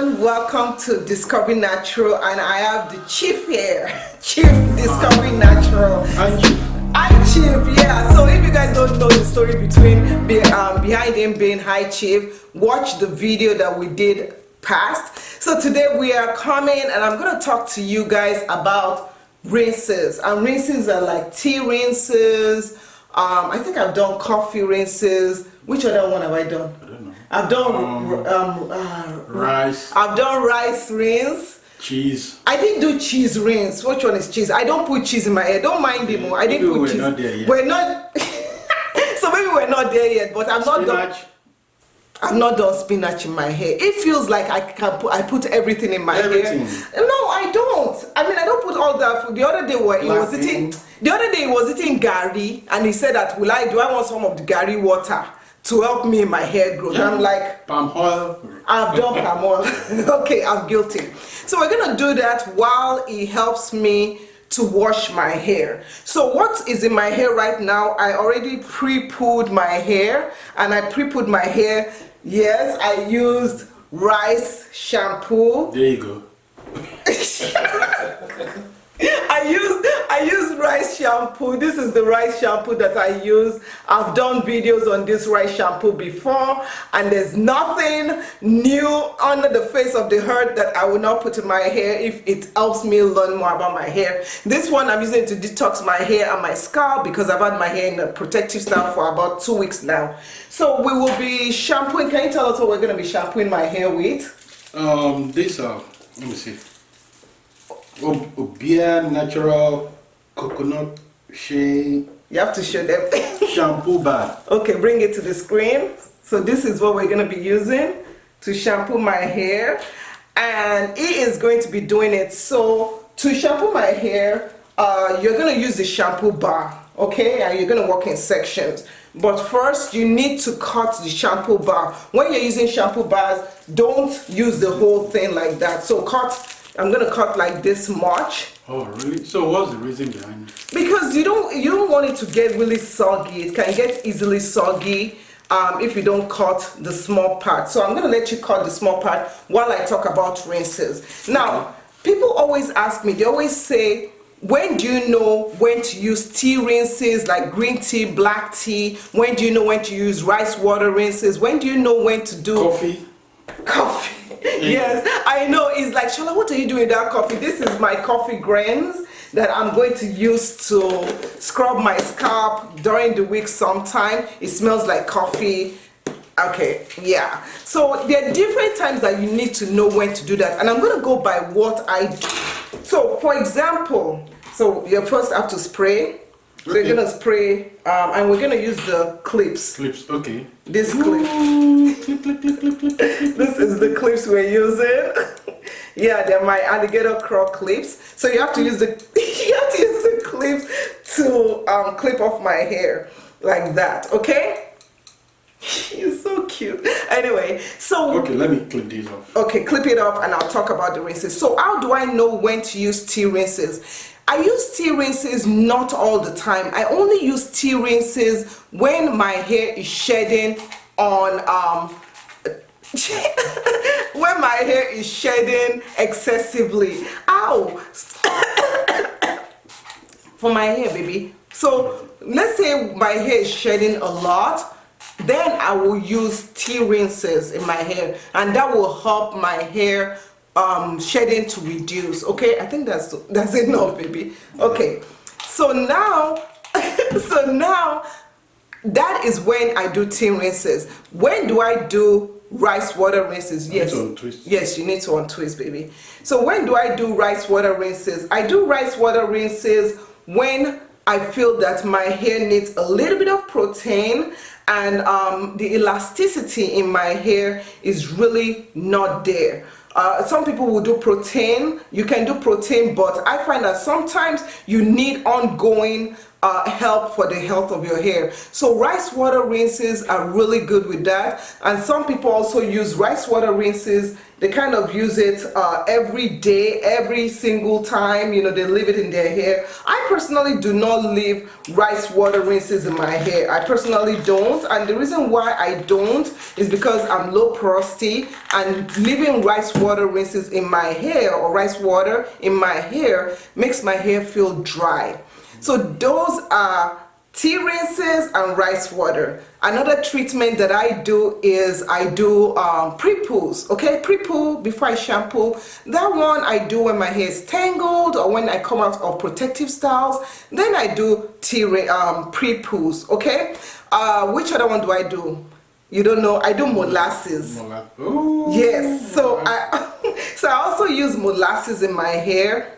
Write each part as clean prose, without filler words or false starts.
everyone, welcome to Discovery Natural, and I have the chief here, Chief Discovery Natural. I'm Chief, yeah. So if you guys don't know the story behind him being Hi Chief, watch the video that we did past. So today we are coming and I'm going to talk to you guys about rinses. And rinses are like tea rinses. I think I've done coffee rinses. Which other one have I done? I don't know. I've done rice. I've done rice rinse. Cheese. I didn't do cheese rinse. Which one is cheese? I don't put cheese in my hair. Don't mind him. I didn't put cheese. Not there yet. We're not. So maybe we're not there yet. But I'm not done. I'm not done spinach in my hair. It feels like I put everything in my hair. No, I don't. I mean, I don't put all that food. The other day he was eating gari, and he said that do I want some of the gari water to help me in my hair growth? Yeah. I'm like, palm oil. I've done palm oil. Okay, I'm guilty. So we're gonna do that while he helps me to wash my hair. So what is in my hair right now? I already pre-pooed my hair, and I pre-pooed my hair. Yes, I used rice shampoo. There you go. I used rice shampoo. This is the rice shampoo that I use. I've done videos on this rice shampoo before, and there's nothing new under the face of the earth that I will not put in my hair if it helps me learn more about my hair. This one I'm using to detox my hair and my scalp because I've had my hair in a protective style for about 2 weeks now. So we will be shampooing. Can you tell us what we're going to be shampooing my hair with? Let me see. Obia Natural coconut shea. You have to show them. Shampoo bar. Okay, bring it to the screen. So this is what we're going to be using to shampoo my hair, and he is going to be doing it. So to shampoo my hair, you're going to use the shampoo bar, okay, and you're going to work in sections. But first you need to cut the shampoo bar. When you're using shampoo bars, don't use the whole thing like that. So I'm going to cut like this much. Oh really? So what's the reason behind it? Because you don't want it to get really soggy. It can get easily soggy if you don't cut the small part. So I'm going to let you cut the small part while I talk about rinses. Now, people always ask me, they always say, when do you know when to use tea rinses like green tea, black tea? When do you know when to use rice water rinses? When do you know when to do coffee? Yes, I know. It's like, Shola, what are you doing with that coffee? This is my coffee grains that I'm going to use to scrub my scalp during the week sometime. It smells like coffee. Okay, yeah. So there are different times that you need to know when to do that. And I'm going to go by what I do. So, for example, so you first have to spray. So you're going to spray, and we're going to use the clips. Clips, okay. This clip. Clip. This is the clips we're using. Yeah, they're my alligator claw clips. So you have to use the clips to clip off my hair like that. Okay? You're so cute. Anyway, so okay, let me clip these off. Okay, clip it off, and I'll talk about the rinses. So how do I know when to use tea rinses? I use tea rinses not all the time. I only use tea rinses when my hair is shedding on when my hair is shedding excessively. Ow! For my hair, baby. So let's say my hair is shedding a lot, then I will use tea rinses in my hair, and that will help my hair shedding to reduce. Okay, I think that's enough, baby. Okay, so now that is when I do tea rinses. When do I do rice water rinses? Yes, yes, you need to untwist, baby. So when do I do rice water rinses? I do rice water rinses when I feel that my hair needs a little bit of protein, and the elasticity in my hair is really not there. Some people will do protein. You can do protein, but I find that sometimes you need ongoing help for the health of your hair. So rice water rinses are really good with that, and some people also use rice water rinses. They kind of use it every day, every single time, you know, they leave it in their hair. I personally do not leave rice water rinses in my hair. I personally don't, and the reason why I don't is because I'm low porosity, and leaving rice water rinses in my hair or rice water in my hair makes my hair feel dry. So those are tea rinses and rice water. Another treatment that I do is I do pre-poos. Okay, pre-poo before I shampoo. That one I do when my hair is tangled or when I come out of protective styles. Then I do pre-poos. Okay, which other one do I do? You don't know? I do molasses. Ooh. Yes, so I also use molasses in my hair.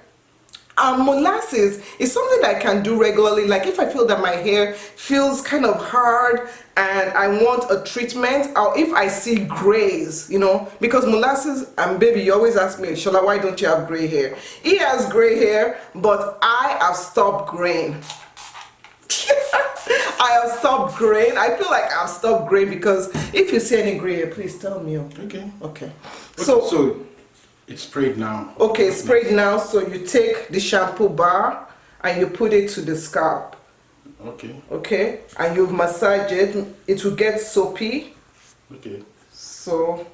Molasses is something that I can do regularly. Like if I feel that my hair feels kind of hard and I want a treatment, or if I see grays, you know, because molasses, and baby, you always ask me, Shola, why don't you have gray hair? He has gray hair, but I have stopped graying. I have stopped graying. I feel like I've stopped graying because if you see any gray hair, please tell me. Okay. So it's sprayed now. Okay, sprayed now. So you take the shampoo bar and you put it to the scalp. Okay, and you massage it. It will get soapy. Okay. So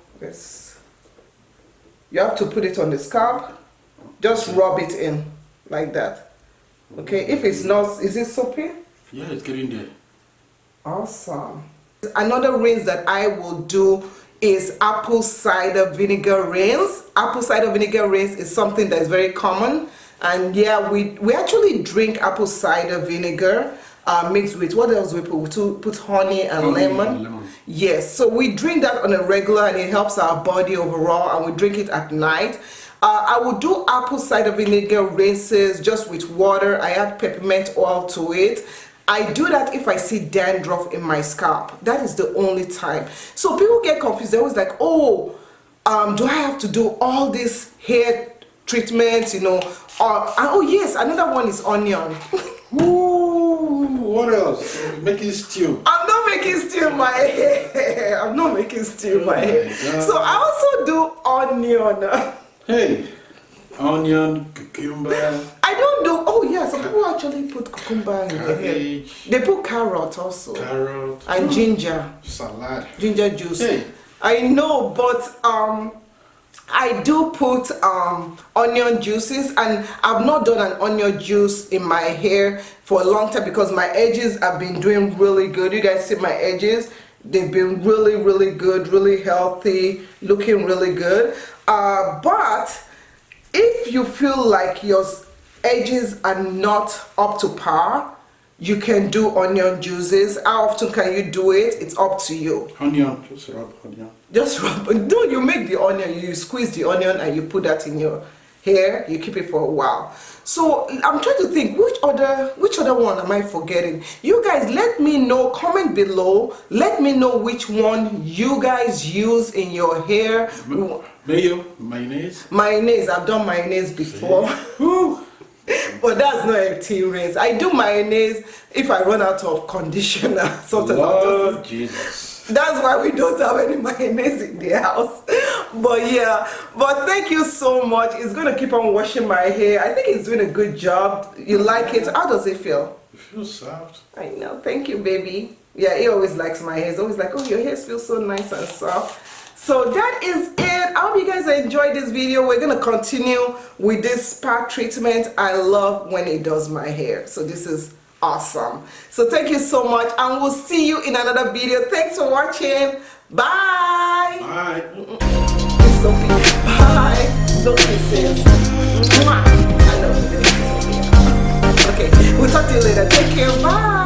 you have to put it on the scalp. Just rub it in like that. Okay, if it's not, is it soapy? Yeah, it's getting there. Awesome. Another rinse that I will do is apple cider vinegar rinse. Apple cider vinegar rinse is something that is very common, and yeah, we actually drink apple cider vinegar mixed with, what else we put honey and lemon. Yes, so we drink that on a regular and it helps our body overall, and we drink it at night. I will do apple cider vinegar rinses just with water. I add peppermint oil to it. I do that if I see dandruff in my scalp. That is the only time. So people get confused. They're always like, oh, do I have to do all this hair treatments, you know? Oh yes, another one is onion. Ooh, what else? Making stew. I'm not making stew in my hair. I'm not making stew in my hair. So I also do onion. Hey, onion, cucumber. I don't do, oh yeah, some people actually put cucumber in their hair. They put carrot also. Carrot. And ginger. Salad. Ginger juice. Hey. I know, but I do put onion juices, and I've not done an onion juice in my hair for a long time because my edges have been doing really good. You guys see my edges? They've been really, really good, really healthy, looking really good. But if you feel like your edges are not up to par, you can do onion juices. How often can you do it? It's up to you. Onion, just rub onion. Just rub. No, you make the onion, you squeeze the onion and you put that in your hair. You keep it for a while. So I'm trying to think, which other one am I forgetting? You guys let me know, comment below. Let me know which one you guys use in your hair. Mayonnaise. Mayonnaise, I've done mayonnaise before. But that's not a tea rinse. I do mayonnaise if I run out of conditioner. Lord Jesus. That's why we don't have any mayonnaise in the house. But yeah, but thank you so much. It's going to keep on washing my hair. I think it's doing a good job. You like it? How does it feel? It feels soft. I know. Thank you, baby. Yeah, he always likes my hair. He's always like, oh, your hair feels so nice and soft. So that is it. I hope you guys enjoyed this video. We're going to continue with this spa treatment. I love when it does my hair. So this is awesome. So thank you so much, and we'll see you in another video. Thanks for watching. Bye. Bye. It's Sophie. Bye. Don't kisses. I love you. Okay, we'll talk to you later. Take care. Bye.